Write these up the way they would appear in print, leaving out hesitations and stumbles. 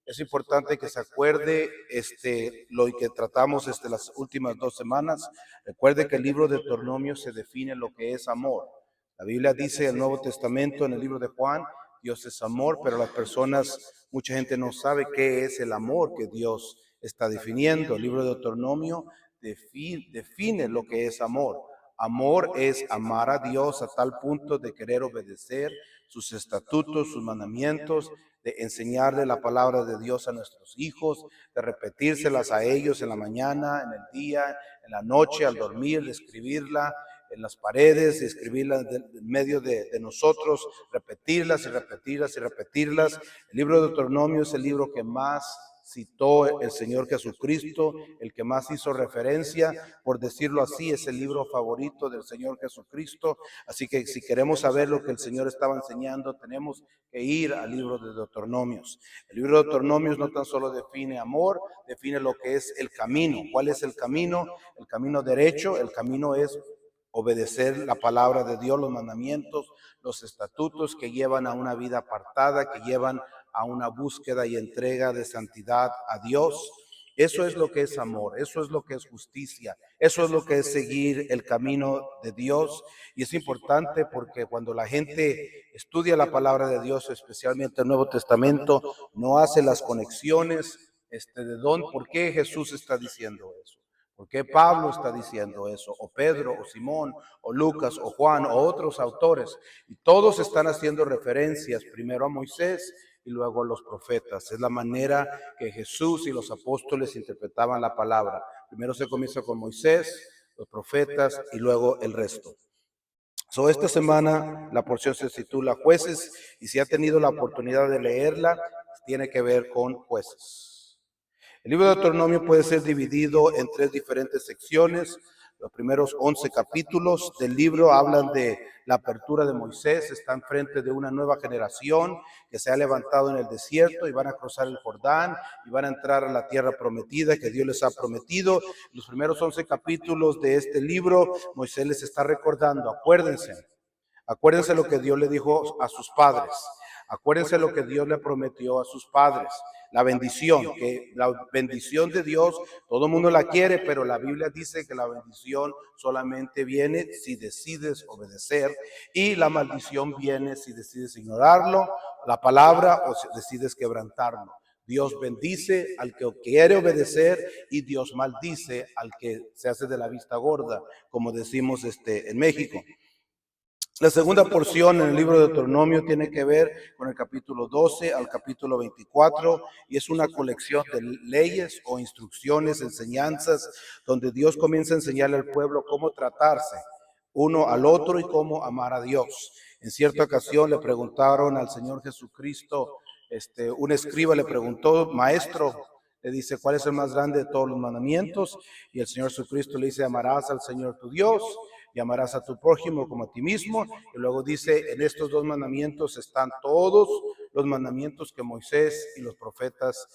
Es importante que se acuerde lo que tratamos las últimas 2 semanas. Recuerde que el libro de Deuteronomio se define lo que es amor. La Biblia dice en el Nuevo Testamento, en el libro de Juan, Dios es amor, pero las personas, mucha gente no sabe qué es el amor que Dios está definiendo. El libro de Deuteronomio define lo que es amor. Amor es amar a Dios a tal punto de querer obedecer sus estatutos, sus mandamientos, de enseñarle la palabra de Dios a nuestros hijos, de repetírselas a ellos en la mañana, en el día, en la noche, al dormir, de escribirla en las paredes, de escribirla en medio de nosotros, repetirlas y repetirlas y repetirlas. El libro de Deuteronomio es el libro que más citó el Señor Jesucristo, el que más hizo referencia, por decirlo así, es el libro favorito del Señor Jesucristo. Así que si queremos saber lo que el Señor estaba enseñando, tenemos que ir al libro de Deuteronomios. El libro de Deuteronomios no tan solo define amor, define lo que es el camino. ¿Cuál es el camino? El camino derecho. El camino es obedecer la palabra de Dios, los mandamientos, los estatutos que llevan a una vida apartada, que llevan a una búsqueda y entrega de santidad a Dios. Eso es lo que es amor, eso es lo que es justicia, eso es lo que es seguir el camino de Dios. Y es importante porque cuando la gente estudia la palabra de Dios, especialmente el Nuevo Testamento, no hace las conexiones por qué Jesús está diciendo eso. ¿Por qué Pablo está diciendo eso? O Pedro, o Simón, o Lucas, o Juan, o otros autores. Y todos están haciendo referencias primero a Moisés y luego a los profetas. Es la manera que Jesús y los apóstoles interpretaban la palabra. Primero se comienza con Moisés, los profetas y luego el resto. Esta semana la porción se titula Jueces, y si ha tenido la oportunidad de leerla, tiene que ver con jueces. El libro de Deuteronomio puede ser dividido en 3 diferentes secciones. Los primeros 11 capítulos del libro hablan de la apertura de Moisés. Está enfrente de una nueva generación que se ha levantado en el desierto y van a cruzar el Jordán y van a entrar a la tierra prometida que Dios les ha prometido. Los primeros 11 capítulos de este libro, Moisés les está recordando, acuérdense lo que Dios le dijo a sus padres. Acuérdense lo que Dios le prometió a sus padres. La bendición de Dios, todo el mundo la quiere, pero la Biblia dice que la bendición solamente viene si decides obedecer, y la maldición viene si decides ignorarlo, la palabra, o si decides quebrantarlo. Dios bendice al que quiere obedecer y Dios maldice al que se hace de la vista gorda, como decimos en México. La segunda porción en el libro de Deuteronomio tiene que ver con el capítulo 12 al capítulo 24 y es una colección de leyes o instrucciones, enseñanzas, donde Dios comienza a enseñarle al pueblo cómo tratarse uno al otro y cómo amar a Dios. En cierta ocasión le preguntaron al Señor Jesucristo, un escriba le preguntó, maestro, le dice, ¿cuál es el más grande de todos los mandamientos? Y el Señor Jesucristo le dice, amarás al Señor tu Dios y amarás a tu prójimo como a ti mismo. Y luego dice, en estos 2 mandamientos están todos los mandamientos que Moisés y los profetas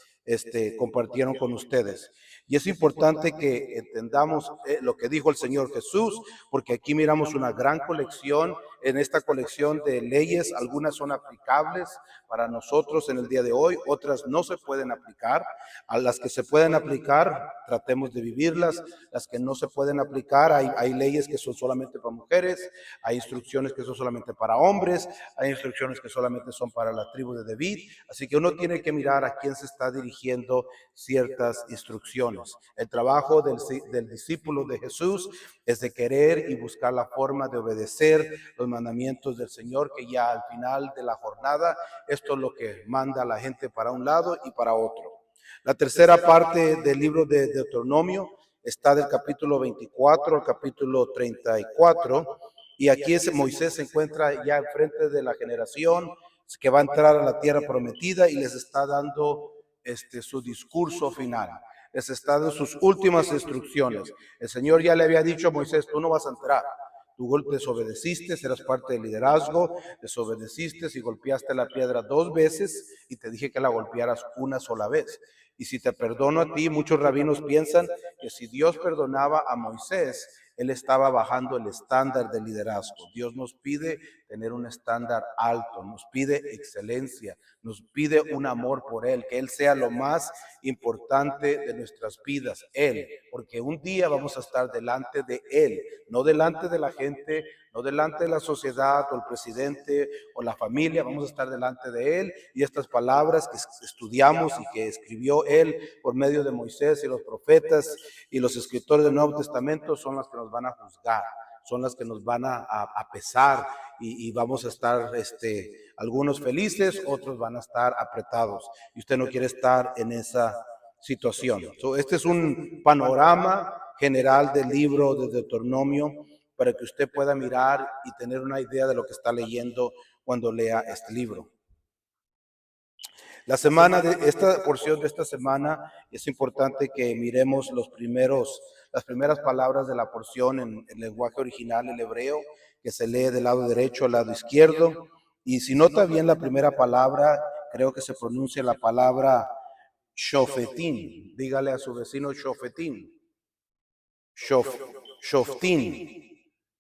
compartieron con ustedes. Y es importante que entendamos lo que dijo el Señor Jesús, porque aquí miramos una gran colección. En esta colección de leyes, algunas son aplicables para nosotros en el día de hoy, otras no se pueden aplicar. A las que se pueden aplicar, tratemos de vivirlas. Las que no se pueden aplicar, hay leyes que son solamente para mujeres, hay instrucciones que son solamente para hombres, hay instrucciones que solamente son para la tribu de David. Así que uno tiene que mirar a quién se está dirigiendo ciertas instrucciones. El trabajo del discípulo de Jesús es de querer y buscar la forma de obedecer los mandamientos del Señor, que ya al final de la jornada, esto es lo que manda a la gente para un lado y para otro. La tercera parte del libro de Deuteronomio está del capítulo 24 al capítulo 34, y aquí Moisés se encuentra ya enfrente de la generación que va a entrar a la tierra prometida y les está dando su discurso final. Les está dando sus últimas instrucciones. El Señor ya le había dicho a Moisés, tú no vas a entrar. Tú desobedeciste, eras parte del liderazgo, desobedeciste y golpeaste la piedra 2 veces y te dije que la golpearas una sola vez. Y si te perdono a ti, muchos rabinos piensan que si Dios perdonaba a Moisés, Él estaba bajando el estándar de liderazgo. Dios nos pide tener un estándar alto, nos pide excelencia, nos pide un amor por Él, que Él sea lo más importante de nuestras vidas, Él, porque un día vamos a estar delante de Él, no delante de la gente, no delante de la sociedad o el presidente o la familia, vamos a estar delante de Él, y estas palabras que estudiamos y que escribió Él por medio de Moisés y los profetas y los escritores del Nuevo Testamento son las que nos van a juzgar, son las que nos van a pesar, y vamos a estar algunos felices, otros van a estar apretados, y usted no quiere estar en esa situación. Este es un panorama general del libro de Deuteronomio para que usted pueda mirar y tener una idea de lo que está leyendo cuando lea este libro. Esta porción de esta semana es importante que miremos las primeras palabras de la porción en el lenguaje original, el hebreo, que se lee del lado derecho al lado izquierdo. Y si nota bien la primera palabra, creo que se pronuncia la palabra shofetín. Dígale a su vecino shofetín. Shoftín.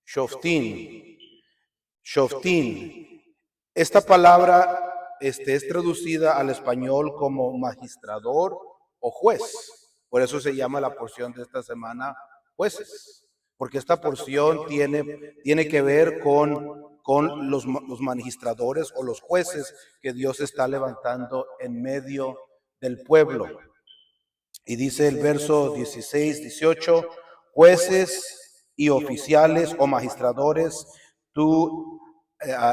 Shoftín. Shoftín. Esta palabra es traducida al español como magistrador o juez. Por eso se llama la porción de esta semana jueces. Porque esta porción tiene que ver con los magistradores o los jueces que Dios está levantando en medio del pueblo. Y dice el verso 16, 18, jueces y oficiales o magistradores, tú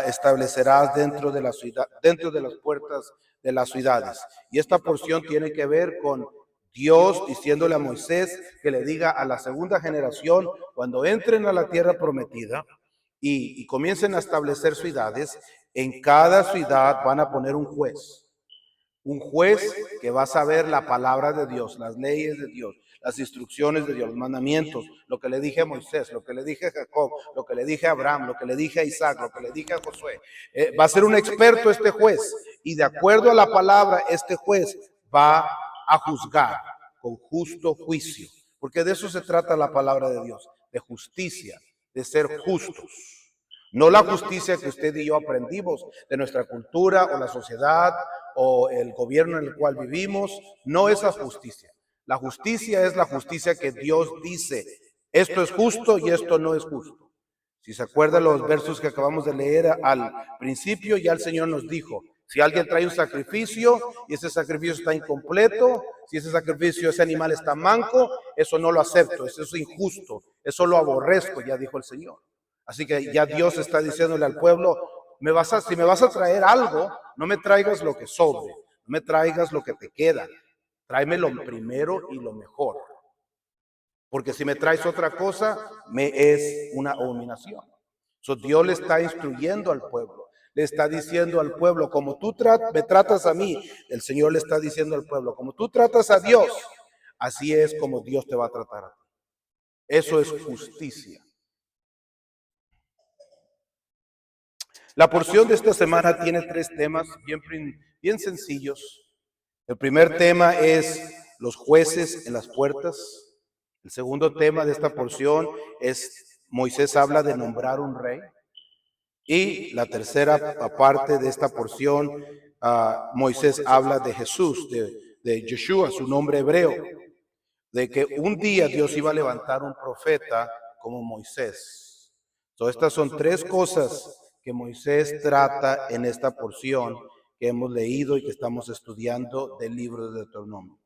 establecerás dentro de la ciudad, dentro de las puertas de las ciudades. Y esta porción tiene que ver con Dios diciéndole a Moisés que le diga a la segunda generación, cuando entren a la tierra prometida y comiencen a establecer ciudades, en cada ciudad van a poner un juez. Un juez que va a saber la palabra de Dios, las leyes de Dios, las instrucciones de Dios, los mandamientos, lo que le dije a Moisés, lo que le dije a Jacob, lo que le dije a Abraham, lo que le dije a Isaac, lo que le dije a Josué. Va a ser un experto este juez, y de acuerdo a la palabra, este juez va a juzgar con justo juicio, porque de eso se trata la palabra de Dios, de justicia, de ser justos. No la justicia que usted y yo aprendimos de nuestra cultura o la sociedad o el gobierno en el cual vivimos, no esa justicia. La justicia es la justicia que Dios dice, esto es justo y esto no es justo. Si se acuerdan los versos que acabamos de leer al principio, ya el Señor nos dijo, si alguien trae un sacrificio y ese sacrificio está incompleto, si ese sacrificio, ese animal está manco, eso no lo acepto, eso es injusto, eso lo aborrezco, ya dijo el Señor. Así que ya Dios está diciéndole al pueblo, si me vas a traer algo, no me traigas lo que sobre, no me traigas lo que te queda, tráeme lo primero y lo mejor. Porque si me traes otra cosa, me es una abominación. Dios le está instruyendo al pueblo, le está diciendo al pueblo, como tú me tratas a mí, el Señor le está diciendo al pueblo, como tú tratas a Dios, así es como Dios te va a tratar a ti. Eso es justicia. La porción de esta semana tiene 3 temas bien sencillos. El primer tema es los jueces en las puertas. El segundo tema de esta porción es Moisés habla de nombrar un rey. Y la tercera parte de esta porción, Moisés habla de Jesús, de Yeshua, su nombre hebreo, de que un día Dios iba a levantar un profeta como Moisés. Estas son 3 cosas que Moisés trata en esta porción que hemos leído y que estamos estudiando del libro de Deuteronomio.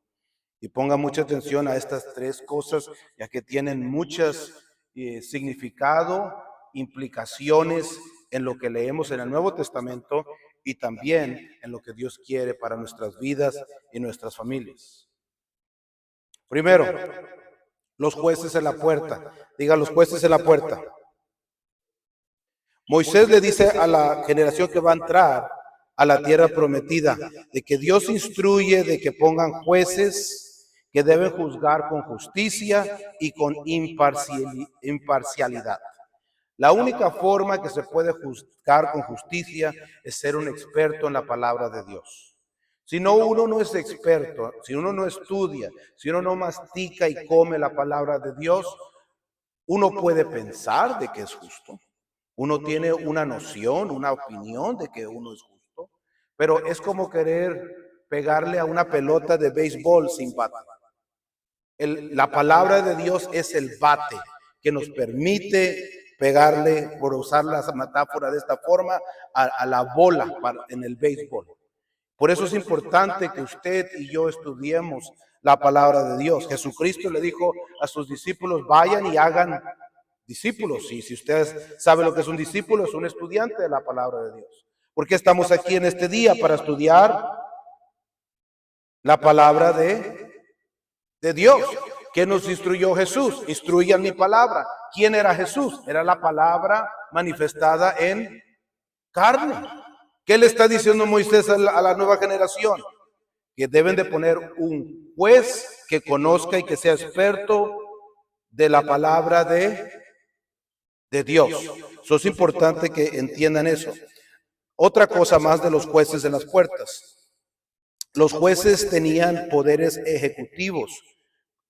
Y ponga mucha atención a estas 3 cosas, ya que tienen muchas significado, implicaciones en lo que leemos en el Nuevo Testamento y también en lo que Dios quiere para nuestras vidas y nuestras familias. Primero, los jueces en la puerta. Diga, los jueces en la puerta. Moisés le dice a la generación que va a entrar a la tierra prometida de que Dios instruye de que pongan jueces que deben juzgar con justicia y con imparcialidad. La única forma que se puede juzgar con justicia es ser un experto en la palabra de Dios. Si no, uno no es experto, si uno no estudia, si uno no mastica y come la palabra de Dios, Uno puede pensar de que es justo. Uno tiene una noción, una opinión de que uno es justo, pero es como querer pegarle a una pelota de béisbol sin bate. La palabra de Dios es el bate que nos permite pegarle, por usar la metáfora de esta forma, a la bola en el béisbol. Por eso es importante que usted y yo estudiemos la palabra de Dios. Jesucristo le dijo a sus discípulos, vayan y hagan discípulos. Y si usted sabe lo que es un discípulo, es un estudiante de la palabra de Dios. ¿Por qué estamos aquí en este día? Para estudiar la palabra de Dios. ¿Qué nos instruyó Jesús? Instruyan mi palabra. ¿Quién era Jesús? Era la palabra manifestada en carne. ¿Qué le está diciendo Moisés a la nueva generación? Que deben de poner un juez que conozca y que sea experto de la palabra de Dios. Eso es importante que entiendan eso. Otra cosa más de los jueces en las puertas. Los jueces tenían poderes ejecutivos,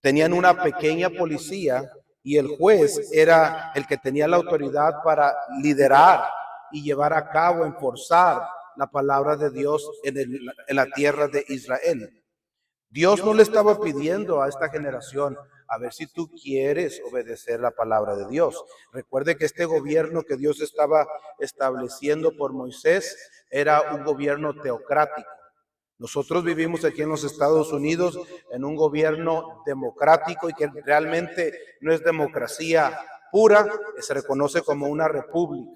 tenían una pequeña policía y el juez era el que tenía la autoridad para liderar y llevar a cabo, enforzar la palabra de Dios en la tierra de Israel. Dios no le estaba pidiendo a esta generación, a ver si tú quieres obedecer la palabra de Dios. Recuerde que este gobierno que Dios estaba estableciendo por Moisés era un gobierno teocrático. Nosotros vivimos aquí en los Estados Unidos en un gobierno democrático y que realmente no es democracia pura, se reconoce como una república.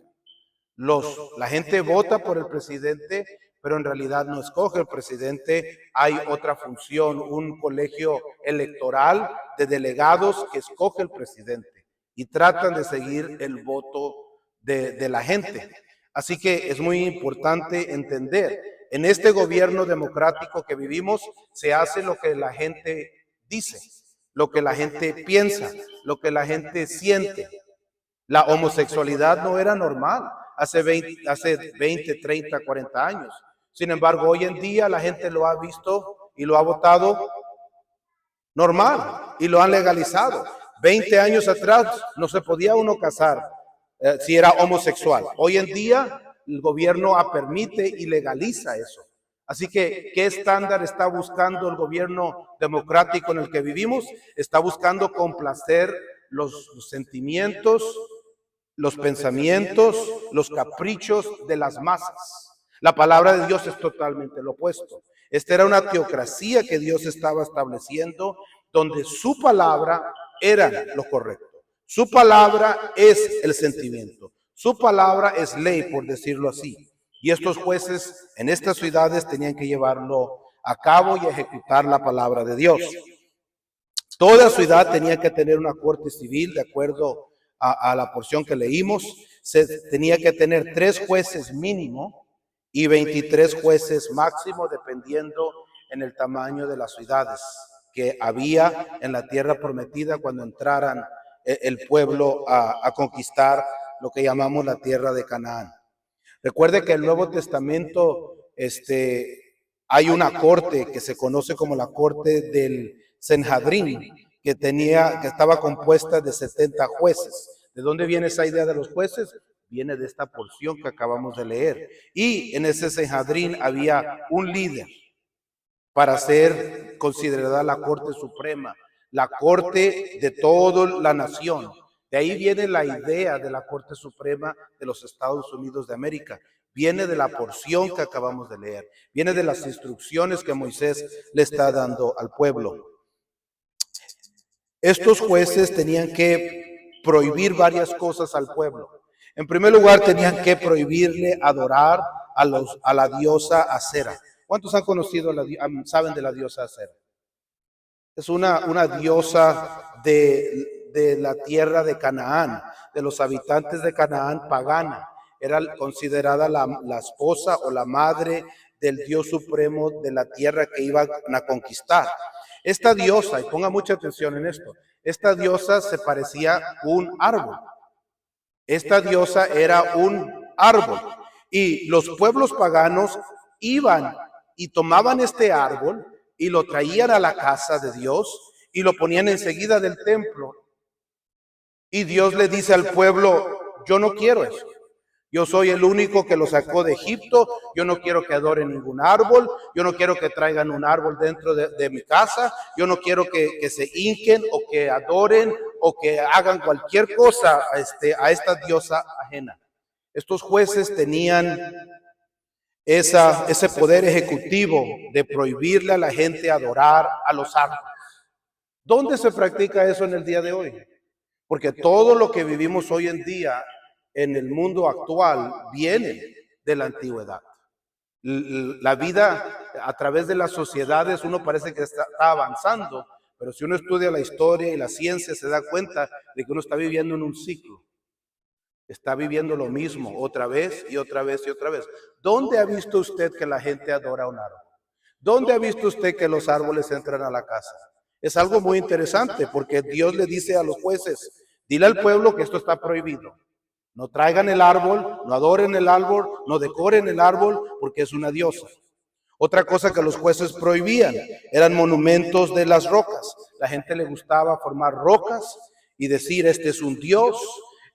La gente vota por el presidente, pero en realidad no escoge el presidente. Hay otra función, un colegio electoral de delegados que escoge el presidente y tratan de seguir el voto de la gente. Así que es muy importante entender, en este gobierno democrático que vivimos, se hace lo que la gente dice, lo que la gente piensa, lo que la gente siente. La homosexualidad no era normal hace 20, 30, 40 años. Sin embargo, hoy en día la gente lo ha visto y lo ha votado normal y lo han legalizado. 20 años atrás no se podía uno casar si era homosexual. Hoy en día el gobierno permite y legaliza eso. Así que, ¿qué estándar está buscando el gobierno democrático en el que vivimos? Está buscando complacer los sentimientos, los pensamientos, los caprichos de las masas. La palabra de Dios es totalmente lo opuesto. Esta era una teocracia que Dios estaba estableciendo, donde su palabra era lo correcto. Su palabra es el sentimiento. Su palabra es ley, por decirlo así. Y estos jueces en estas ciudades tenían que llevarlo a cabo y ejecutar la palabra de Dios. Toda ciudad tenía que tener una corte civil, de acuerdo a la porción que leímos. Se tenía que tener 3 jueces mínimo y 23 jueces máximo, dependiendo en el tamaño de las ciudades que había en la tierra prometida cuando entraran el pueblo a conquistar lo que llamamos la tierra de Canaán. Recuerde que en el Nuevo Testamento hay una corte que se conoce como la corte del Sanedrín, que estaba compuesta de 70 jueces. ¿De dónde viene esa idea de los jueces? Viene de esta porción que acabamos de leer. Y en ese Sanedrín había un líder para ser considerada la Corte Suprema, la Corte de toda la nación. De ahí viene la idea de la Corte Suprema de los Estados Unidos de América. Viene de la porción que acabamos de leer. Viene de las instrucciones que Moisés le está dando al pueblo. Estos jueces tenían que prohibir varias cosas al pueblo. En primer lugar, tenían que prohibirle adorar a la diosa Acera. ¿Cuántos han conocido, saben de la diosa Acera? Es una diosa de la tierra de Canaán, de los habitantes de Canaán pagana. Era considerada la esposa o la madre del Dios supremo de la tierra que iban a conquistar. Esta diosa, y ponga mucha atención en esto, esta diosa se parecía a un árbol. Esta diosa era un árbol. Y los pueblos paganos iban y tomaban este árbol y lo traían a la casa de Dios y lo ponían enseguida del templo. Y Dios le dice al pueblo, yo no quiero eso. Yo soy el único que lo sacó de Egipto. Yo no quiero que adoren ningún árbol. Yo no quiero que traigan un árbol dentro de mi casa. Yo no quiero que se hinquen o que adoren o que hagan cualquier cosa a esta diosa ajena. Estos jueces tenían ese poder ejecutivo de prohibirle a la gente adorar a los árboles. ¿Dónde se practica eso en el día de hoy? Porque todo lo que vivimos hoy en día en el mundo actual viene de la antigüedad. La vida a través de las sociedades, uno parece que está avanzando, pero si uno estudia la historia y la ciencia se da cuenta de que uno está viviendo en un ciclo. Está viviendo lo mismo otra vez y otra vez y otra vez. ¿Dónde ha visto usted que la gente adora un árbol? ¿Dónde ha visto usted que los árboles entran a la casa? Es algo muy interesante porque Dios le dice a los jueces, dile al pueblo que esto está prohibido. No traigan el árbol, no adoren el árbol, no decoren el árbol porque es una diosa. Otra cosa que los jueces prohibían eran monumentos de las rocas. La gente le gustaba formar rocas y decir, este es un dios,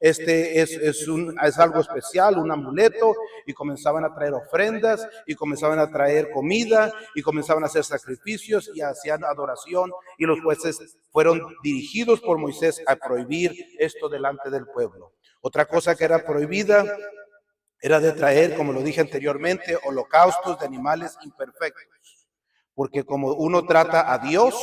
es algo especial, un amuleto, y comenzaban a traer ofrendas, y comenzaban a traer comida, y comenzaban a hacer sacrificios, y hacían adoración, y los jueces fueron dirigidos por Moisés a prohibir esto delante del pueblo. Otra cosa que era prohibida era de traer, como lo dije anteriormente, holocaustos de animales imperfectos, porque como uno trata a Dios,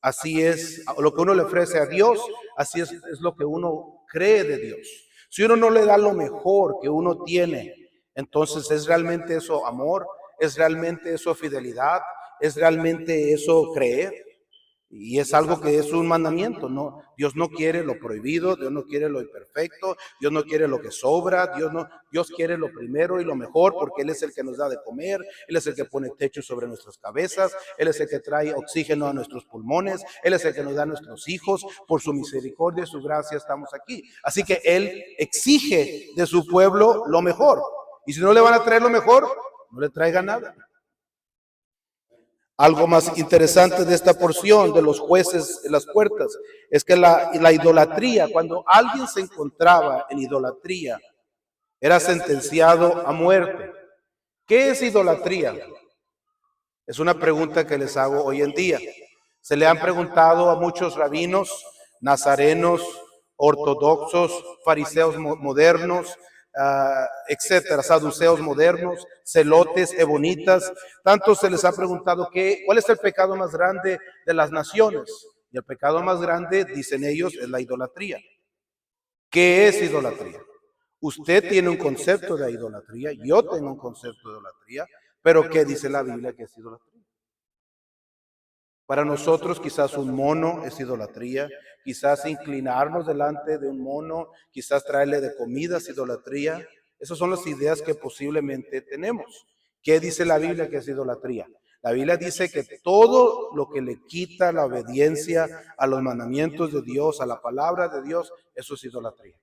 así es, lo que uno le ofrece a Dios, así es lo que uno cree de Dios. Si uno no le da lo mejor que uno tiene, entonces ¿es realmente eso amor? ¿Es realmente eso fidelidad? ¿Es realmente eso creer? Y es algo que es un mandamiento, ¿no? Dios no quiere lo prohibido, Dios no quiere lo imperfecto, Dios no quiere lo que sobra, Dios quiere lo primero y lo mejor, porque Él es el que nos da de comer, Él es el que pone techo sobre nuestras cabezas, Él es el que trae oxígeno a nuestros pulmones, Él es el que nos da a nuestros hijos, por su misericordia y su gracia estamos aquí. Así que Él exige de su pueblo lo mejor, y si no le van a traer lo mejor, no le traiga nada. Algo más interesante de esta porción de los jueces en las puertas es que la idolatría, cuando alguien se encontraba en idolatría, era sentenciado a muerte. ¿Qué es idolatría? Es una pregunta que les hago hoy en día. Se le han preguntado a muchos rabinos, nazarenos, ortodoxos, fariseos modernos, etcétera, saduceos modernos, celotes, ebonitas. Tanto se les ha preguntado cuál es el pecado más grande de las naciones. Y el pecado más grande, dicen ellos, es la idolatría. ¿Qué es idolatría? Usted tiene un concepto de idolatría, yo tengo un concepto de idolatría, pero ¿qué dice la Biblia que es idolatría? Para nosotros quizás un mono es idolatría, quizás inclinarnos delante de un mono, quizás traerle de comida es idolatría. Esas son las ideas que posiblemente tenemos. ¿Qué dice la Biblia que es idolatría? La Biblia dice que todo lo que le quita la obediencia a los mandamientos de Dios, a la palabra de Dios, eso es idolatría.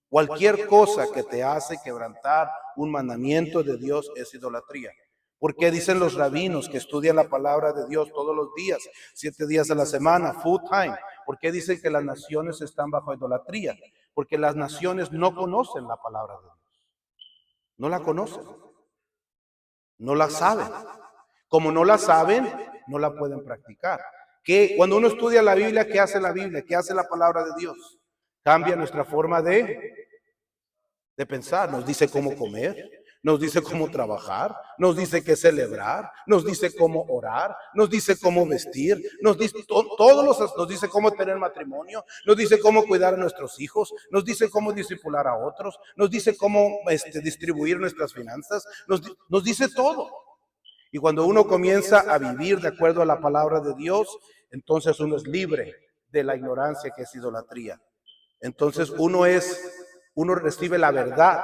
Cualquier cosa que te hace quebrantar un mandamiento de Dios es idolatría. Porque dicen los rabinos que estudian la palabra de Dios todos los días, 7 días a la semana, full time? ¿Por qué dicen que las naciones están bajo idolatría? Porque las naciones no conocen la palabra de Dios. No la conocen. No la saben. Como no la saben, no la pueden practicar. Que cuando uno estudia la Biblia, ¿qué hace la Biblia? ¿Qué hace la palabra de Dios? Cambia nuestra forma de pensar. Nos dice cómo comer, nos dice cómo trabajar, nos dice qué celebrar, nos dice cómo orar, nos dice cómo vestir, nos dice nos dice cómo tener matrimonio, nos dice cómo cuidar a nuestros hijos, nos dice cómo discipular a otros, nos dice cómo distribuir nuestras finanzas, nos dice todo. Y cuando uno comienza a vivir de acuerdo a la palabra de Dios, entonces uno es libre de la ignorancia que es idolatría. Entonces uno recibe la verdad,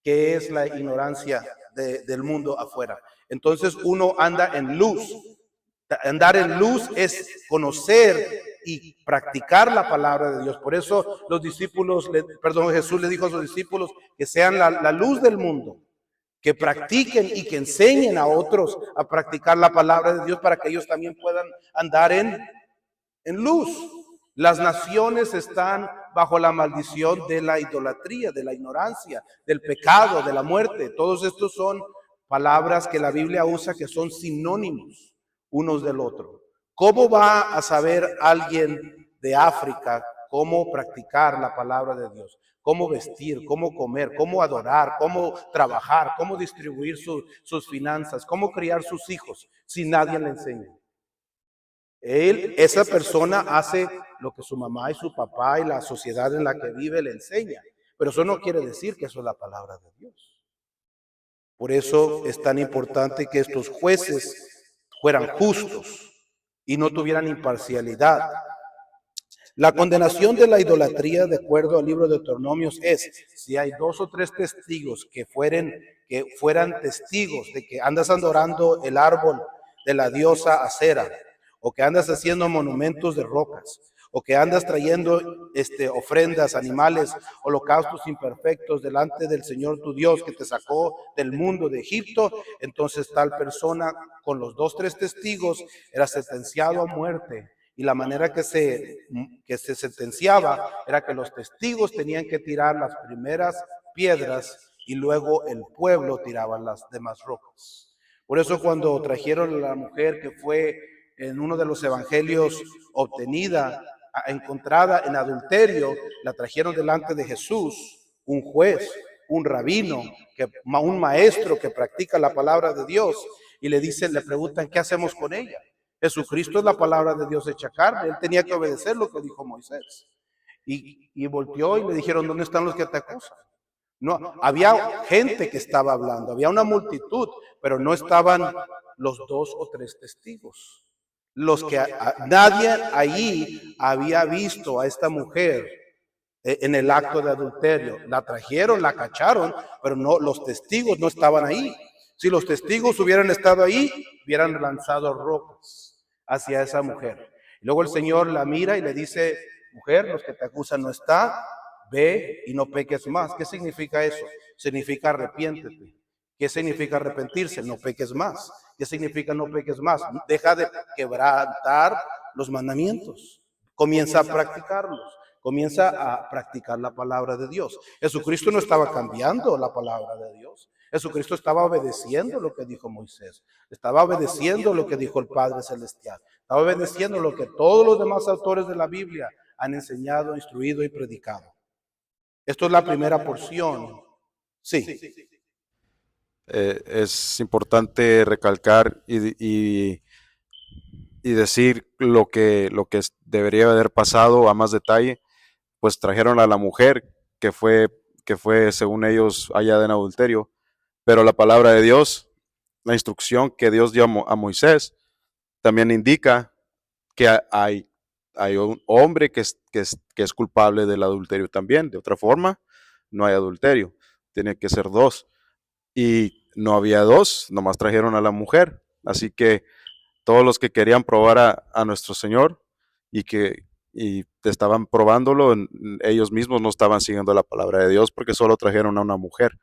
que es la ignorancia del mundo afuera. Entonces uno anda en luz. Andar en luz es conocer y practicar la palabra de Dios. Por eso Jesús le dijo a sus discípulos que sean la luz del mundo, que practiquen y que enseñen a otros a practicar la palabra de Dios para que ellos también puedan andar en luz. Las naciones están bajo la maldición de la idolatría, de la ignorancia, del pecado, de la muerte. Todos estos son palabras que la Biblia usa que son sinónimos unos del otro. ¿Cómo va a saber alguien de África cómo practicar la palabra de Dios? Cómo vestir, cómo comer, cómo adorar, cómo trabajar, cómo distribuir sus finanzas, cómo criar sus hijos, si nadie le enseña. Esa persona hace lo que su mamá y su papá y la sociedad en la que vive le enseña. Pero eso no quiere decir que eso es la palabra de Dios. Por eso es tan importante que estos jueces fueran justos y no tuvieran imparcialidad. La condenación de la idolatría, de acuerdo al libro de Deuteronomios, es si hay 2 o 3 testigos que fueran testigos de que andas adorando el árbol de la diosa Acera, o que andas haciendo monumentos de rocas, o que andas trayendo ofrendas, animales, holocaustos imperfectos delante del Señor tu Dios que te sacó del mundo de Egipto, entonces tal persona con los 2 o 3 testigos era sentenciado a muerte. Y la manera que se sentenciaba era que los testigos tenían que tirar las primeras piedras y luego el pueblo tiraba las demás rocas. Por eso cuando trajeron a la mujer que fue en uno de los evangelios encontrada en adulterio, la trajeron delante de Jesús, un juez, un rabino, un maestro que practica la palabra de Dios, y le preguntan, ¿qué hacemos con ella? Jesucristo es la palabra de Dios hecha carne, él tenía que obedecer lo que dijo Moisés. Y volteó y le dijeron, ¿dónde están los que te acusan? No, había gente que estaba hablando, había una multitud, pero no estaban los 2 o 3 testigos. Los que nadie allí había visto a esta mujer en el acto de adulterio. La trajeron, la cacharon, pero no, los testigos no estaban ahí. Si los testigos hubieran estado ahí, hubieran lanzado rocas hacia esa mujer. Y luego el Señor la mira y le dice, mujer, los que te acusan no están, ve y no peques más. ¿Qué significa eso? Significa arrepiéntete. ¿Qué significa arrepentirse? No peques más. ¿Qué significa no peques más? Deja de quebrantar los mandamientos. Comienza a practicarlos. Comienza a practicar la palabra de Dios. Jesucristo no estaba cambiando la palabra de Dios. Jesucristo estaba obedeciendo lo que dijo Moisés. Estaba obedeciendo lo que dijo el Padre Celestial. Estaba obedeciendo lo que todos los demás autores de la Biblia han enseñado, instruido y predicado. Esto es la primera porción. Sí. Es importante recalcar y decir lo que debería haber pasado a más detalle. Pues trajeron a la mujer que fue según ellos hallada en adulterio, pero la palabra de Dios, la instrucción que Dios dio a Moisés, también indica que hay un hombre que es culpable del adulterio también. De otra forma, no hay adulterio, tiene que ser 2. Y no había 2, nomás trajeron a la mujer. Así que todos los que querían probar a nuestro Señor y estaban probándolo, ellos mismos no estaban siguiendo la palabra de Dios porque solo trajeron a una mujer,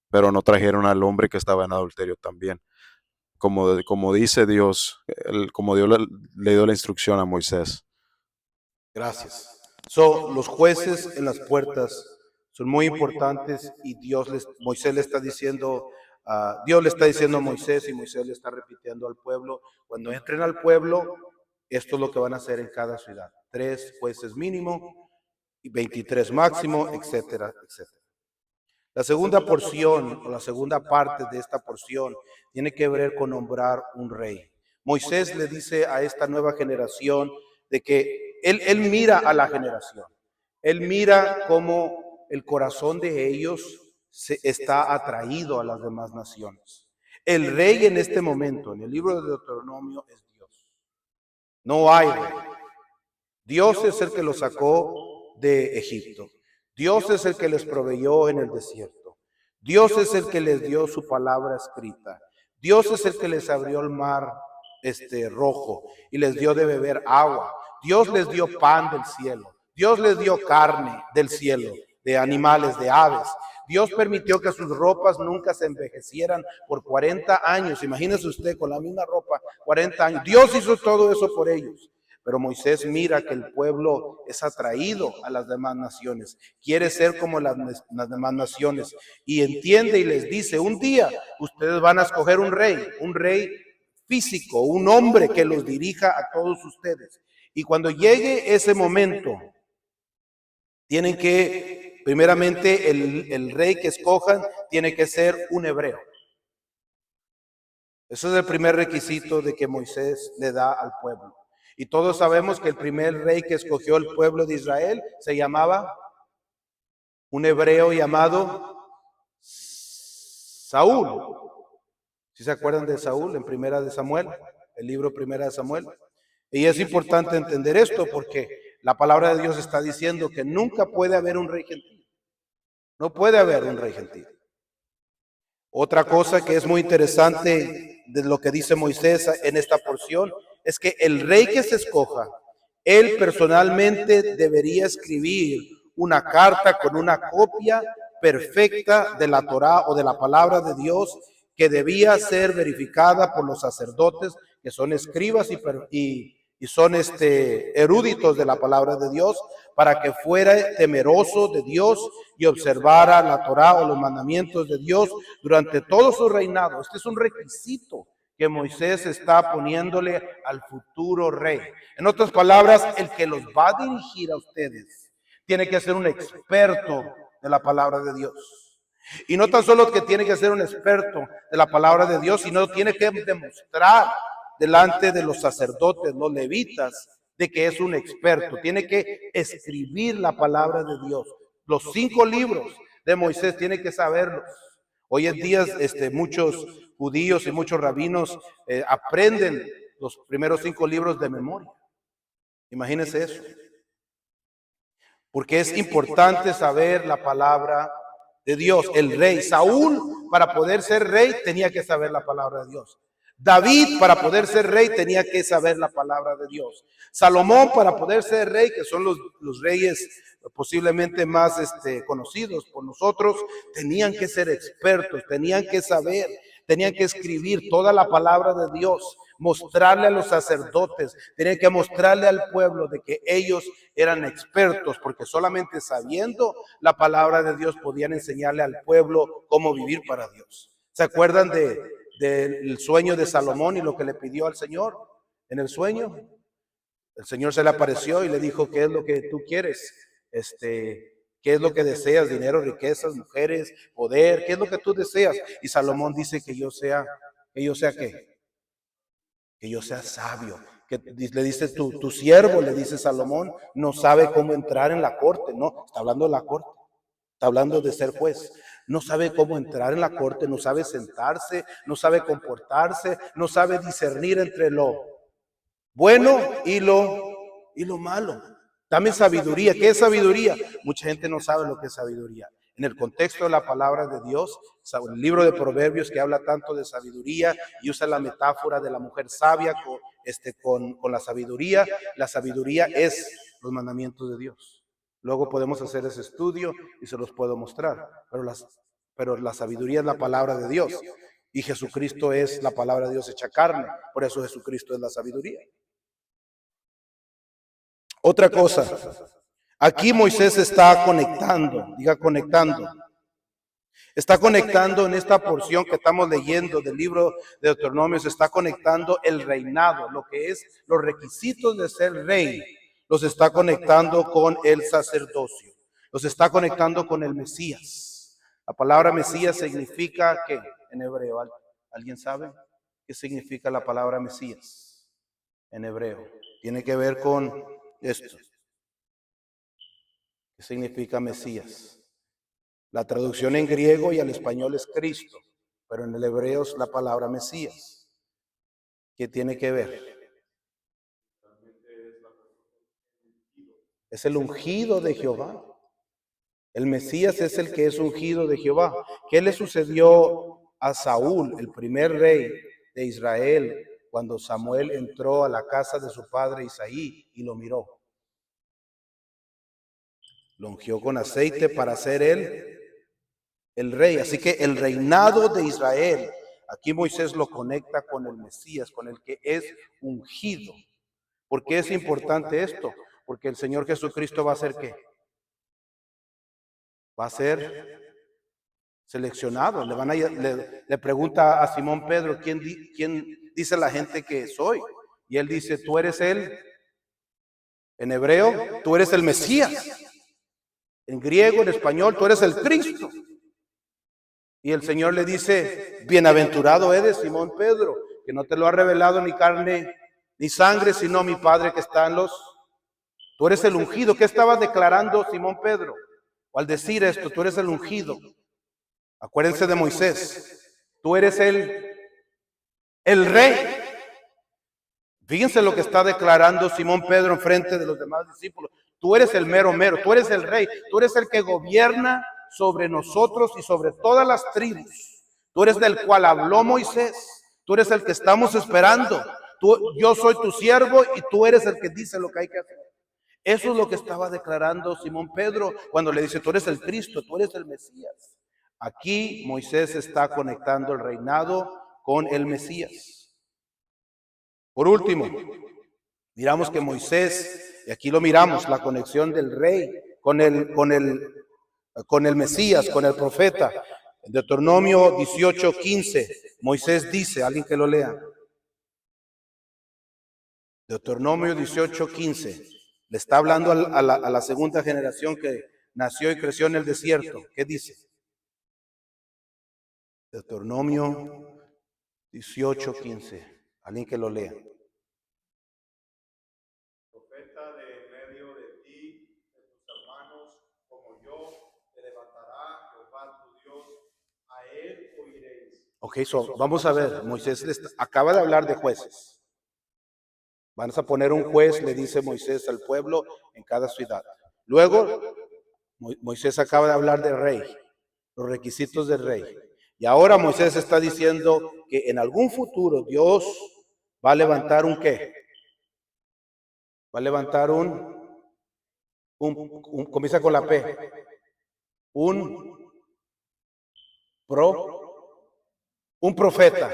pero no trajeron al hombre que estaba en adulterio también. Como dice Dios, como Dios le dio la instrucción a Moisés. Gracias. Los jueces en las puertas son muy importantes y Moisés le está diciendo, Dios le está diciendo a Moisés y Moisés le está repitiendo al pueblo, cuando entren al pueblo, esto es lo que van a hacer en cada ciudad. 3 jueces mínimo, y 23 máximo, etcétera, etcétera. La segunda porción o la segunda parte de esta porción tiene que ver con nombrar un rey. Moisés le dice a esta nueva generación de que él mira a la generación. Él mira cómo el corazón de ellos está atraído a las demás naciones. El rey en este momento, en el libro de Deuteronomio, es Dios. No hay rey. Dios es el que los sacó de Egipto. Dios es el que les proveyó en el desierto. Dios es el que les dio su palabra escrita. Dios es el que les abrió el mar rojo y les dio de beber agua. Dios les dio pan del cielo. Dios les dio carne del cielo, de animales, de aves. Dios permitió que sus ropas nunca se envejecieran por 40 años. Imagínese usted con la misma ropa, 40 años. Dios hizo todo eso por ellos. Pero Moisés mira que el pueblo es atraído a las demás naciones, quiere ser como las demás naciones y entiende y les dice, un día ustedes van a escoger un rey físico, un hombre que los dirija a todos ustedes. Y cuando llegue ese momento, tienen que, primeramente, el rey que escojan tiene que ser un hebreo. Ese es el primer requisito de que Moisés le da al pueblo. Y todos sabemos que el primer rey que escogió el pueblo de Israel se llamaba un hebreo llamado Saúl. ¿Sí se acuerdan de Saúl en Primera de Samuel? El libro Primera de Samuel. Y es importante entender esto porque la palabra de Dios está diciendo que nunca puede haber un rey gentil. No puede haber un rey gentil. Otra cosa que es muy interesante de lo que dice Moisés en esta porción es que el rey que se escoja, él personalmente debería escribir una carta con una copia perfecta de la Torá o de la palabra de Dios que debía ser verificada por los sacerdotes que son escribas y son eruditos de la palabra de Dios, para que fuera temeroso de Dios y observara la Torá o los mandamientos de Dios durante todo su reinado. Este es un requisito que Moisés está poniéndole al futuro rey. En otras palabras, el que los va a dirigir a ustedes tiene que ser un experto de la palabra de Dios. Y no tan solo que tiene que ser un experto de la palabra de Dios, sino tiene que demostrar delante de los sacerdotes, los levitas, de que es un experto. Tiene que escribir la palabra de Dios. Los 5 libros de Moisés tiene que saberlos. Hoy en día muchos judíos y muchos rabinos aprenden los primeros 5 libros de memoria. Imagínense eso. Porque es importante saber la palabra de Dios. El rey Saúl, para poder ser rey, tenía que saber la palabra de Dios. David, para poder ser rey, tenía que saber la palabra de Dios. Salomón, para poder ser rey, que son los reyes posiblemente más conocidos por nosotros, tenían que ser expertos, tenían que saber, tenían que escribir toda la palabra de Dios, mostrarle a los sacerdotes, tenían que mostrarle al pueblo de que ellos eran expertos, porque solamente sabiendo la palabra de Dios podían enseñarle al pueblo cómo vivir para Dios. ¿Se acuerdan del sueño de Salomón y lo que le pidió al Señor en el sueño? El Señor se le apareció y le dijo, ¿qué es lo que tú quieres? ¿Qué es lo que deseas? Dinero, riquezas, mujeres, poder, ¿qué es lo que tú deseas? Y Salomón dice que yo sea ¿qué? Que yo sea sabio. Que le dice tu siervo, le dice Salomón, no sabe cómo entrar en la corte. No, está hablando de la corte, está hablando de ser juez. No sabe cómo entrar en la corte, no sabe sentarse, no sabe comportarse, no sabe discernir entre lo bueno y lo malo. Dame sabiduría. ¿Qué es sabiduría? Mucha gente no sabe lo que es sabiduría. En el contexto de la palabra de Dios, el libro de Proverbios que habla tanto de sabiduría y usa la metáfora de la mujer sabia con la sabiduría es los mandamientos de Dios. Luego podemos hacer ese estudio y se los puedo mostrar, pero la sabiduría es la palabra de Dios y Jesucristo es la palabra de Dios hecha carne, por eso Jesucristo es la sabiduría. Otra cosa, aquí Moisés está conectando, diga conectando. Está conectando en esta porción que estamos leyendo del libro de Deuteronomio, se está conectando el reinado, lo que es los requisitos de ser rey, los está conectando con el sacerdocio, los está conectando con el Mesías. La palabra Mesías significa ¿qué? En hebreo, ¿alguien sabe qué significa la palabra Mesías en hebreo? Tiene que ver con esto. ¿Qué significa Mesías? La traducción en griego y al español es Cristo, pero en el hebreo es la palabra Mesías. ¿Qué tiene que ver? Es el ungido de Jehová. El Mesías es el que es ungido de Jehová. ¿Qué le sucedió a Saúl, el primer rey de Israel, cuando Samuel entró a la casa de su padre Isaí y lo miró? Lo ungió con aceite para ser él el rey. Así que el reinado de Israel, aquí Moisés lo conecta con el Mesías, con el que es ungido. ¿Por qué es importante esto? Porque el Señor Jesucristo va a ser ¿qué? Va a ser seleccionado. Le pregunta a Simón Pedro, ¿quién dice la gente que soy? Y él dice, tú eres él. En hebreo, tú eres el Mesías. En griego, en español, tú eres el Cristo. Y el Señor le dice, bienaventurado eres, Simón Pedro, que no te lo ha revelado ni carne ni sangre, sino mi Padre que está en los... Tú eres el ungido. ¿Qué estaba declarando Simón Pedro? O al decir esto, tú eres el ungido. Acuérdense de Moisés. Tú eres el rey. Fíjense lo que está declarando Simón Pedro en frente de los demás discípulos. Tú eres el mero mero, tú eres el rey, tú eres el que gobierna sobre nosotros y sobre todas las tribus. Tú eres del cual habló Moisés, tú eres el que estamos esperando. Yo soy tu siervo y tú eres el que dice lo que hay que hacer. Eso es lo que estaba declarando Simón Pedro cuando le dice, tú eres el Cristo, tú eres el Mesías. Aquí Moisés está conectando el reinado con el Mesías. Por último, miramos que Moisés, y aquí lo miramos, la conexión del rey con el Mesías, con el profeta. En Deuteronomio 18:15, Moisés dice, alguien que lo lea. Deuteronomio 18:15, le está hablando a la segunda generación que nació y creció en el desierto. ¿Qué dice? Deuteronomio 18:15, alguien que lo lea. Ok, vamos a ver, Moisés acaba de hablar de jueces. Vamos a poner un juez, le dice Moisés al pueblo en cada ciudad. Luego, Moisés acaba de hablar de rey, los requisitos del rey. Y ahora Moisés está diciendo que en algún futuro Dios va a levantar un ¿qué? Va a levantar comienza con la P, un profeta.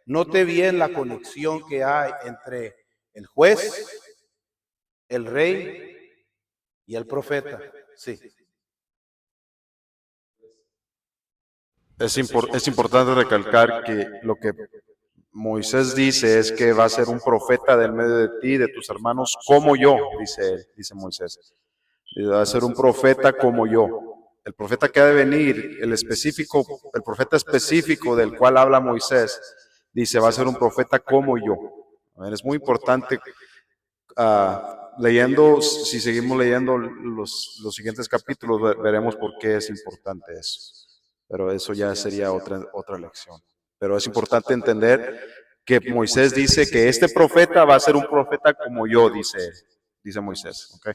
Note bien la conexión que hay entre el juez, el rey y el profeta. Sí. Es importante recalcar que lo que Moisés dice es que va a ser un profeta del medio de ti, de tus hermanos, como yo, dice Moisés. Va a ser un profeta como yo. El profeta que ha de venir, el profeta específico del cual habla Moisés, dice, va a ser un profeta como yo. Es muy importante, si seguimos leyendo los siguientes capítulos, veremos por qué es importante eso. Pero eso ya sería otra lección. Pero es importante entender que Moisés dice que este profeta va a ser un profeta como yo, dice Moisés. ¿Okay?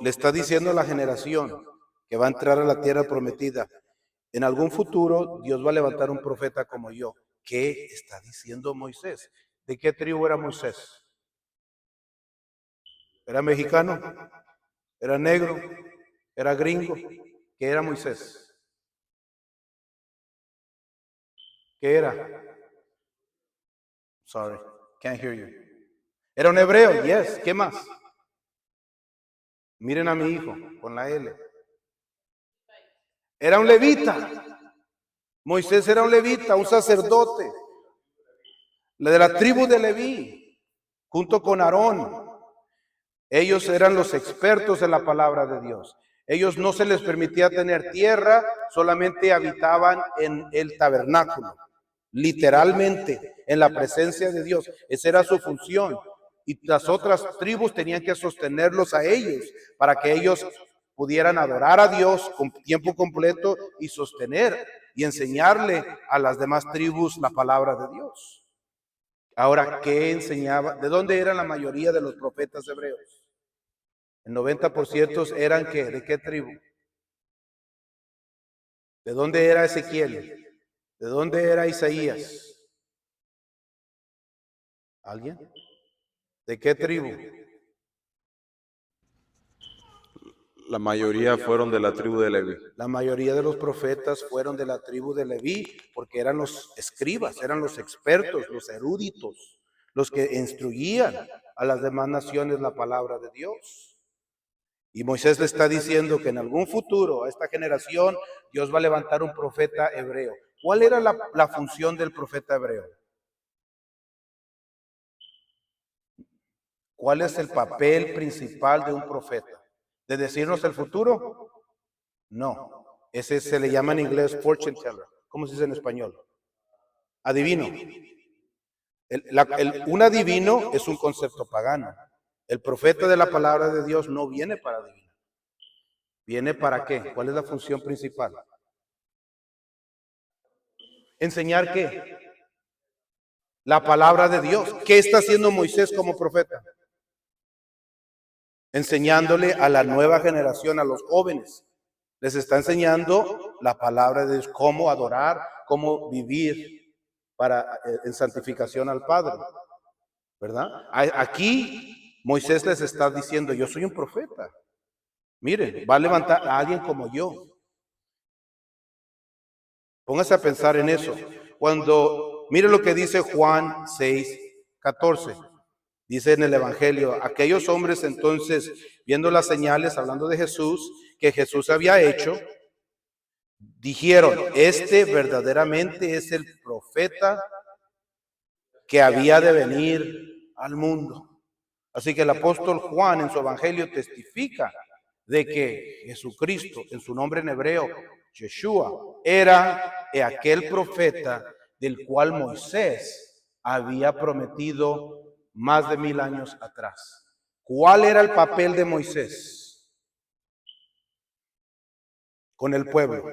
Le está diciendo a la generación que va a entrar a la tierra prometida. En algún futuro Dios va a levantar un profeta como yo. ¿Qué está diciendo Moisés? ¿De qué tribu era Moisés? ¿Era mexicano? ¿Era negro? ¿Era gringo? ¿Qué era Moisés? ¿Qué era? Sorry, can't hear you. ¿Era un hebreo? Yes. ¿Qué más? Miren a mi hijo con la L. Era un levita. Moisés era un levita, un sacerdote. De la tribu de Leví, junto con Aarón. Ellos eran los expertos en la palabra de Dios. Ellos no se les permitía tener tierra, solamente habitaban en el tabernáculo. Literalmente, en la presencia de Dios. Esa era su función. Y las otras tribus tenían que sostenerlos a ellos para que ellos pudieran adorar a Dios con tiempo completo y sostener y enseñarle a las demás tribus la palabra de Dios. Ahora, ¿qué enseñaba? ¿De dónde eran la mayoría de los profetas hebreos? El 90% eran ¿qué? ¿De qué tribu? ¿De dónde era Ezequiel? ¿De dónde era Isaías? ¿Alguien? ¿De qué tribu? La mayoría fueron de la tribu de Leví. La mayoría de los profetas fueron de la tribu de Leví porque eran los escribas, eran los expertos, los eruditos, los que instruían a las demás naciones la palabra de Dios. Y Moisés le está diciendo que en algún futuro, a esta generación, Dios va a levantar un profeta hebreo. ¿Cuál era la función del profeta hebreo? ¿Cuál es el papel principal de un profeta? ¿De decirnos el futuro? No. Ese se le llama en inglés fortune teller. ¿Cómo se dice en español? Adivino. Un adivino es un concepto pagano. El profeta de la palabra de Dios no viene para adivinar. ¿Viene para qué? ¿Cuál es la función principal? ¿Enseñar qué? La palabra de Dios. ¿Qué está haciendo Moisés como profeta? Enseñándole a la nueva generación, a los jóvenes. Les está enseñando la palabra de Dios, cómo adorar, cómo vivir en santificación al Padre. ¿Verdad? Aquí Moisés les está diciendo, yo soy un profeta. Miren, va a levantar a alguien como yo. Póngase a pensar en eso. Mire lo que dice Juan 6:14. Dice en el Evangelio, aquellos hombres entonces, viendo las señales, hablando de Jesús, que Jesús había hecho, dijeron, este verdaderamente es el profeta que había de venir al mundo. Así que el apóstol Juan en su Evangelio testifica de que Jesucristo, en su nombre en hebreo, Yeshua, era aquel profeta del cual Moisés había prometido más de 1000 años atrás. ¿Cuál era el papel de Moisés con el pueblo?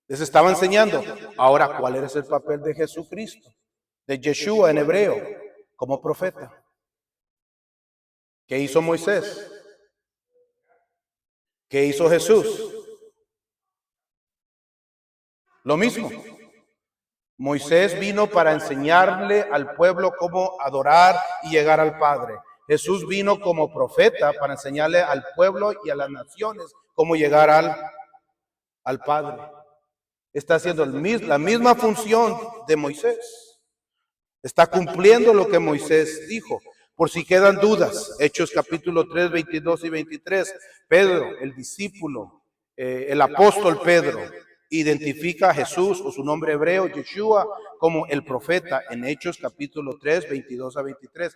Les estaba enseñando. Ahora, ¿cuál es el papel de Jesucristo? De Yeshua en hebreo, como profeta. ¿Qué hizo Moisés? ¿Qué hizo Jesús? Lo mismo. Moisés vino para enseñarle al pueblo cómo adorar y llegar al Padre. Jesús vino como profeta para enseñarle al pueblo y a las naciones cómo llegar al Padre. Está haciendo la misma función de Moisés. Está cumpliendo lo que Moisés dijo. Por si quedan dudas, Hechos capítulo 3, 22 y 23, Pedro, el discípulo, el apóstol Pedro, identifica a Jesús o su nombre hebreo, Yeshua, como el profeta en Hechos capítulo 3, 22 a 23.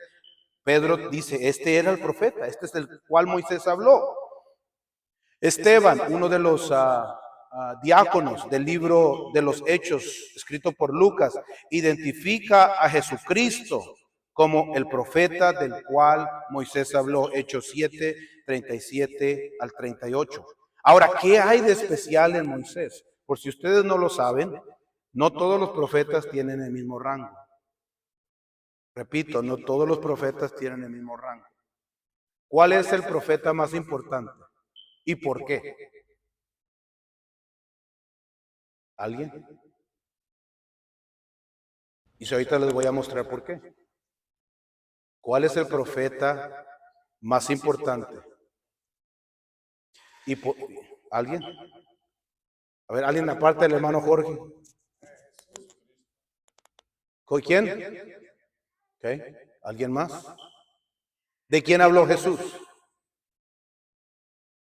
Pedro dice, este era el profeta, este es el cual Moisés habló. Esteban, uno de los diáconos del libro de los Hechos, escrito por Lucas, identifica a Jesucristo como el profeta del cual Moisés habló, Hechos 7, 37 al 38. Ahora, ¿qué hay de especial en Moisés? Por si ustedes no lo saben, no todos los profetas tienen el mismo rango. Repito, no todos los profetas tienen el mismo rango. ¿Cuál es el profeta más importante? ¿Y por qué? ¿Alguien? Y ahorita les voy a mostrar por qué. ¿Cuál es el profeta más importante? ¿Alguien? A ver, alguien aparte del hermano Jorge. ¿Con quién? Okay. ¿Alguien más? ¿De quién habló Jesús?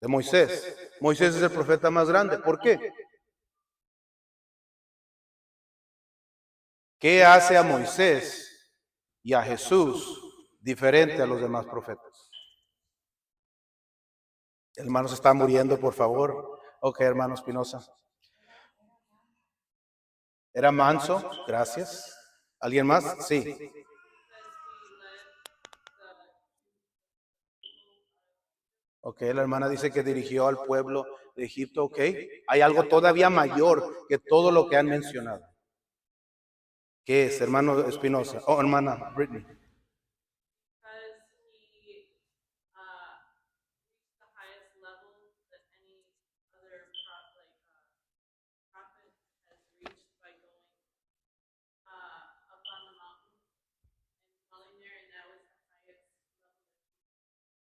De Moisés. Moisés es el profeta más grande. ¿Por qué? ¿Qué hace a Moisés y a Jesús diferente a los demás profetas? Hermanos, está muriendo, por favor. Ok, hermano Espinosa. ¿Era manso? Gracias. ¿Alguien más? Sí. Ok, la hermana dice que dirigió al pueblo de Egipto. Ok, hay algo todavía mayor que todo lo que han mencionado. ¿Qué es, hermano Espinosa? Oh, hermana Brittany.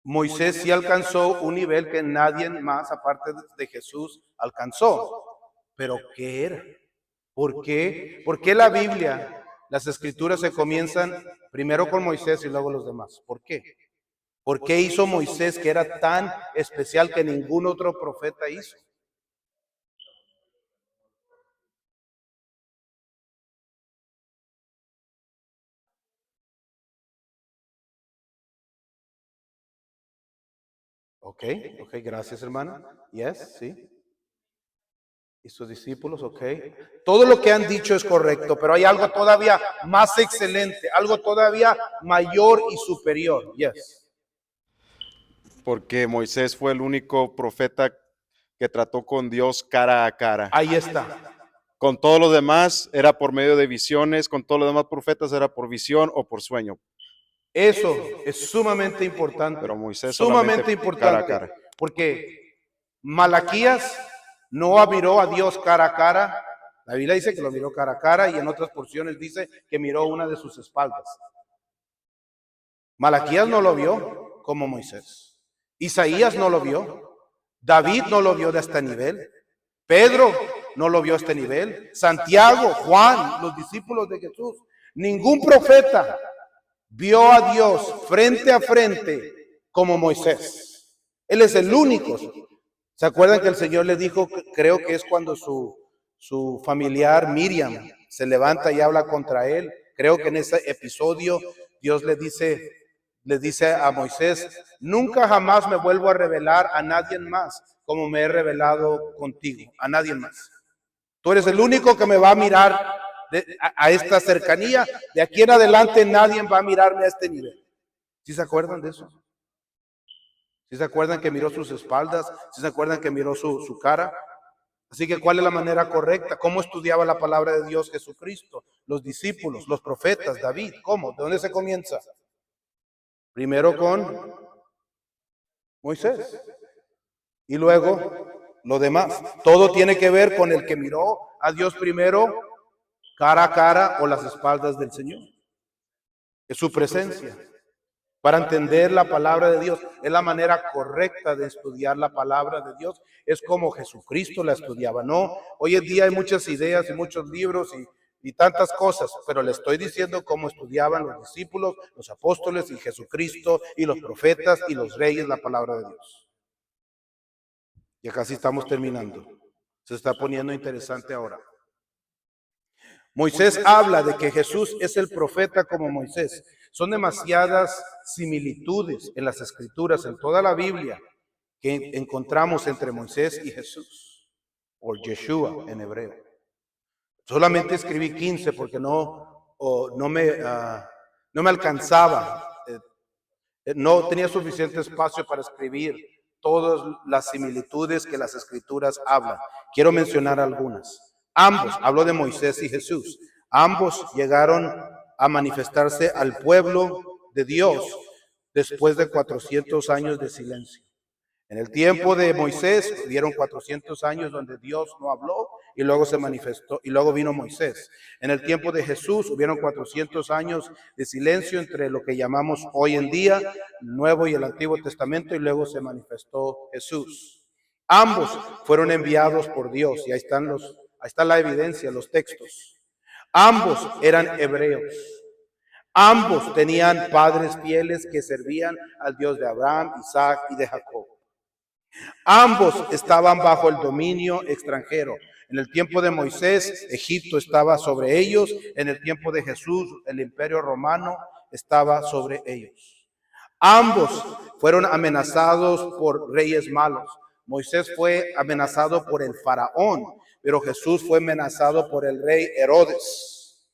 Moisés sí alcanzó un nivel que nadie más, aparte de Jesús, alcanzó. ¿Pero qué era? ¿Por qué? ¿Por qué la Biblia Las escrituras se comienzan primero con Moisés y luego los demás. ¿Por qué? ¿Por qué hizo Moisés que era tan especial que ningún otro profeta hizo? Ok, gracias hermana. Yes, sí. Y sus discípulos, ok. Todo lo que han dicho es correcto, pero hay algo todavía más excelente, algo todavía mayor y superior. Yes. Porque Moisés fue el único profeta que trató con Dios cara a cara. Ahí está. Con todos los demás era por medio de visiones, con todos los demás profetas era por visión o por sueño. Eso es sumamente importante. Pero Moisés sumamente solamente importante. cara a cara. Porque Malaquías no miró a Dios cara a cara. La Biblia dice que lo miró cara a cara y en otras porciones dice que miró una de sus espaldas. Malaquías no lo vio como Moisés. Isaías no lo vio. David no lo vio de este nivel. Pedro no lo vio a este nivel. Santiago, Juan, los discípulos de Jesús. Ningún profeta vio a Dios frente a frente como Moisés. Él es el único. ¿Se acuerdan que el Señor le dijo, creo que es cuando su familiar Miriam se levanta y habla contra él? Creo que en ese episodio Dios le dice a Moisés, nunca jamás me vuelvo a revelar a nadie más como me he revelado contigo, a nadie más. Tú eres el único que me va a mirar a esta cercanía. De aquí en adelante nadie va a mirarme a este nivel. ¿Sí se acuerdan de eso? ¿Sí se acuerdan que miró sus espaldas? ¿Sí se acuerdan que miró su cara? Así que, ¿cuál es la manera correcta? ¿Cómo estudiaba la palabra de Dios Jesucristo? Los discípulos, los profetas, David. ¿Cómo? ¿De dónde se comienza? Primero con Moisés. Y luego lo demás. Todo tiene que ver con el que miró a Dios primero cara a cara o las espaldas del Señor. Es su presencia. Para entender la palabra de Dios, es la manera correcta de estudiar la palabra de Dios. Es como Jesucristo la estudiaba. No, hoy en día hay muchas ideas y muchos libros y tantas cosas, pero le estoy diciendo cómo estudiaban los discípulos, los apóstoles y Jesucristo y los profetas y los reyes la palabra de Dios. Ya casi estamos terminando. Se está poniendo interesante ahora. Moisés habla de que Jesús es el profeta como Moisés. Son demasiadas similitudes en las escrituras, en toda la Biblia, que encontramos entre Moisés y Jesús, o Yeshua en hebreo. Solamente escribí 15 porque no me alcanzaba. No tenía suficiente espacio para escribir todas las similitudes que las escrituras hablan. Quiero mencionar algunas. Ambos, hablo de Moisés y Jesús, ambos llegaron a manifestarse al pueblo de Dios después de 400 años de silencio. En el tiempo de Moisés hubieron 400 años donde Dios no habló y luego se manifestó y luego vino Moisés. En el tiempo de Jesús hubieron 400 años de silencio entre lo que llamamos hoy en día el Nuevo y el Antiguo Testamento y luego se manifestó Jesús. Ambos fueron enviados por Dios y ahí está la evidencia, los textos. Ambos eran hebreos. Ambos tenían padres fieles que servían al Dios de Abraham, Isaac y de Jacob. Ambos estaban bajo el dominio extranjero. En el tiempo de Moisés, Egipto estaba sobre ellos. En el tiempo de Jesús, el imperio romano estaba sobre ellos. Ambos fueron amenazados por reyes malos. Moisés fue amenazado por el faraón, pero Jesús fue amenazado por el rey Herodes.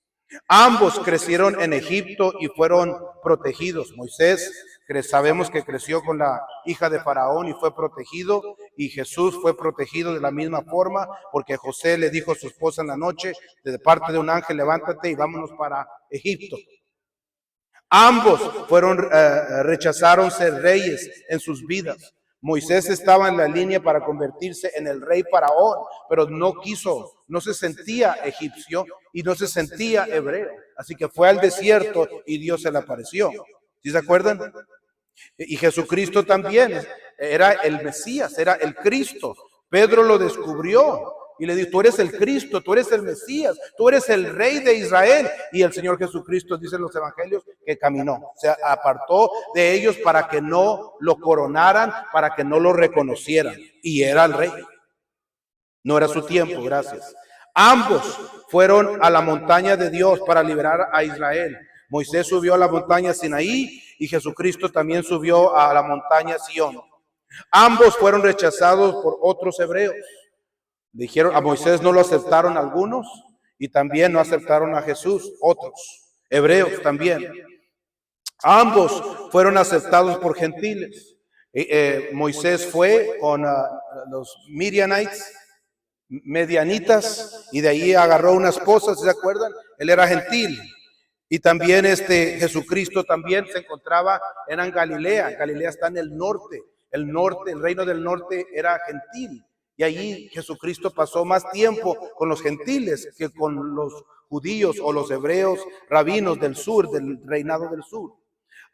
Ambos crecieron en Egipto y fueron protegidos. Moisés, sabemos que creció con la hija de Faraón y fue protegido, y Jesús fue protegido de la misma forma, porque José le dijo a su esposa en la noche, de parte de un ángel, levántate y vámonos para Egipto. Ambos rechazaron ser reyes en sus vidas. Moisés estaba en la línea para convertirse en el rey faraón, pero no quiso, no se sentía egipcio y no se sentía hebreo. Así que fue al desierto y Dios se le apareció. ¿Sí se acuerdan? Y Jesucristo también era el Mesías, era el Cristo. Pedro lo descubrió y le dijo, tú eres el Cristo, tú eres el Mesías, tú eres el Rey de Israel. Y el Señor Jesucristo, dicen los evangelios, que caminó, se apartó de ellos para que no lo coronaran, para que no lo reconocieran. Y era el Rey. No era su tiempo, gracias. Ambos fueron a la montaña de Dios para liberar a Israel. Moisés subió a la montaña Sinaí y Jesucristo también subió a la montaña Sión. Ambos fueron rechazados por otros hebreos. Dijeron, a Moisés no lo aceptaron algunos y también no aceptaron a Jesús otros hebreos también. Ambos fueron aceptados por gentiles. Moisés fue con los medianitas, y de ahí agarró unas esposa, ¿se acuerdan? Él era gentil. Y también Jesucristo también se encontraba en Galilea. Galilea está en el norte, el reino del norte era gentil. Y allí Jesucristo pasó más tiempo con los gentiles que con los judíos o los hebreos rabinos del sur, del reinado del sur.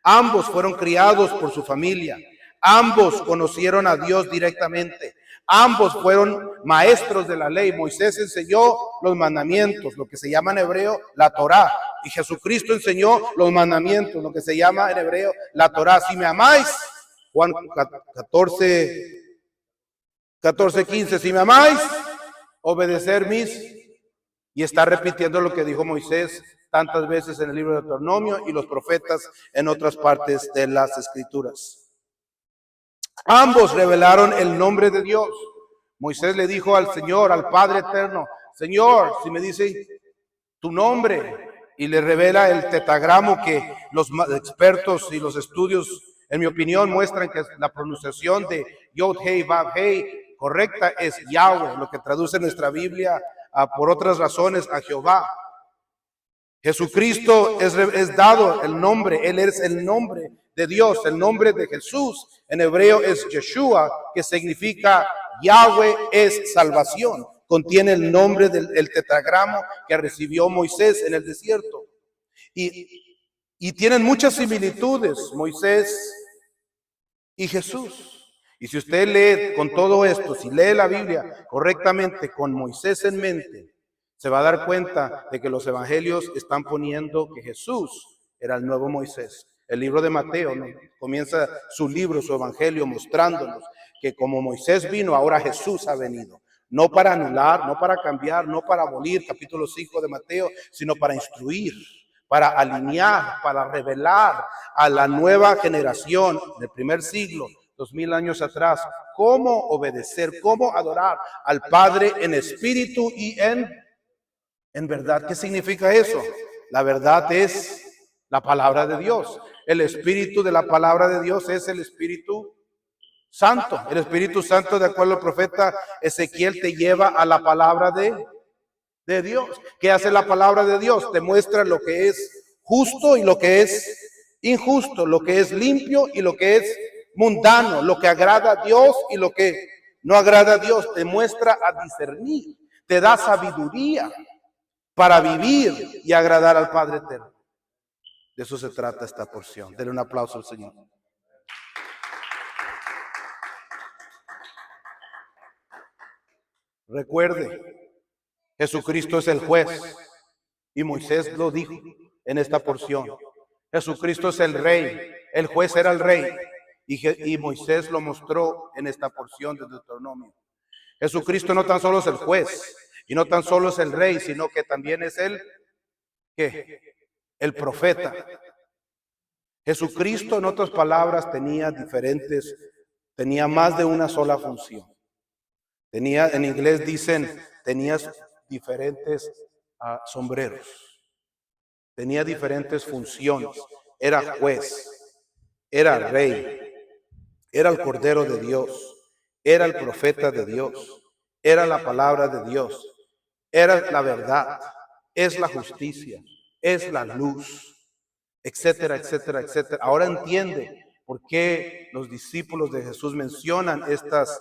Ambos fueron criados por su familia. Ambos conocieron a Dios directamente. Ambos fueron maestros de la ley. Moisés enseñó los mandamientos, lo que se llama en hebreo la Torá. Y Jesucristo enseñó los mandamientos, lo que se llama en hebreo la Torá. Si me amáis, Juan 14:15, si me amáis, obedecer mis. Y está repitiendo lo que dijo Moisés tantas veces en el libro de Deuteronomio y los profetas en otras partes de las Escrituras. Ambos revelaron el nombre de Dios. Moisés le dijo al Señor, al Padre eterno, Señor, si me dice tu nombre, y le revela el tetragramo que los expertos y los estudios, en mi opinión, muestran que la pronunciación de Yod Hei Vav Hei correcta es Yahweh, lo que traduce nuestra Biblia por otras razones a Jehová. Jesucristo es dado el nombre, Él es el nombre de Dios, el nombre de Jesús. En hebreo es Yeshua, que significa Yahweh es salvación. Contiene el nombre del tetragramo que recibió Moisés en el desierto. Y tienen muchas similitudes, Moisés y Jesús. Y si usted lee con todo esto, si lee la Biblia correctamente con Moisés en mente, se va a dar cuenta de que los evangelios están poniendo que Jesús era el nuevo Moisés. El libro de Mateo, ¿no?, comienza su libro, su evangelio, mostrándonos que como Moisés vino, ahora Jesús ha venido. No para anular, no para cambiar, no para abolir, capítulo 5 de Mateo, sino para instruir, para alinear, para revelar a la nueva generación del primer siglo, 2000 años atrás, cómo obedecer, cómo adorar al Padre en espíritu y en verdad. ¿Qué significa eso? La verdad es la palabra de Dios. El espíritu de la palabra de Dios es el Espíritu Santo. El Espíritu Santo, de acuerdo al profeta Ezequiel, te lleva a la palabra de Dios. ¿Qué hace la palabra de Dios? Te muestra lo que es justo y lo que es injusto, lo que es limpio y lo que es mundano, lo que agrada a Dios y lo que no agrada a Dios. Te muestra a discernir, te da sabiduría para vivir y agradar al Padre eterno. De eso se trata esta porción. Denle un aplauso al Señor. Recuerde, Jesucristo es el juez y Moisés lo dijo en esta porción. Jesucristo es el rey, el juez era el rey y Moisés lo mostró en esta porción de Deuteronomio. Jesucristo no tan solo es el juez y no tan solo es el rey, sino que también es el profeta. Jesucristo, en otras palabras, tenía más de una sola función. En inglés dicen, tenías diferentes sombreros. Tenía diferentes funciones. Era juez, era rey, era el Cordero de Dios, era el profeta de Dios, era la palabra de Dios, era la verdad, es la justicia, es la luz, etcétera, etcétera, etcétera. Ahora entiende por qué los discípulos de Jesús mencionan estos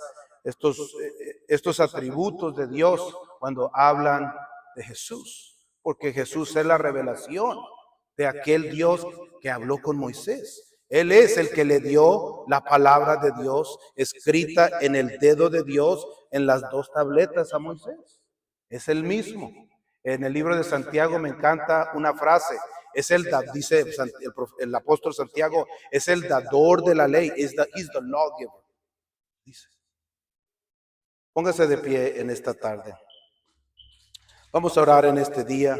atributos de Dios cuando hablan de Jesús, porque Jesús es la revelación de aquel Dios que habló con Moisés. Él es el que le dio la palabra de Dios escrita en el dedo de Dios en las dos tabletas a Moisés. Es el mismo. En el libro de Santiago me encanta una frase. Es dice el apóstol Santiago, es el dador de la ley. He's the lawgiver. Dice. Póngase de pie en esta tarde. Vamos a orar en este día.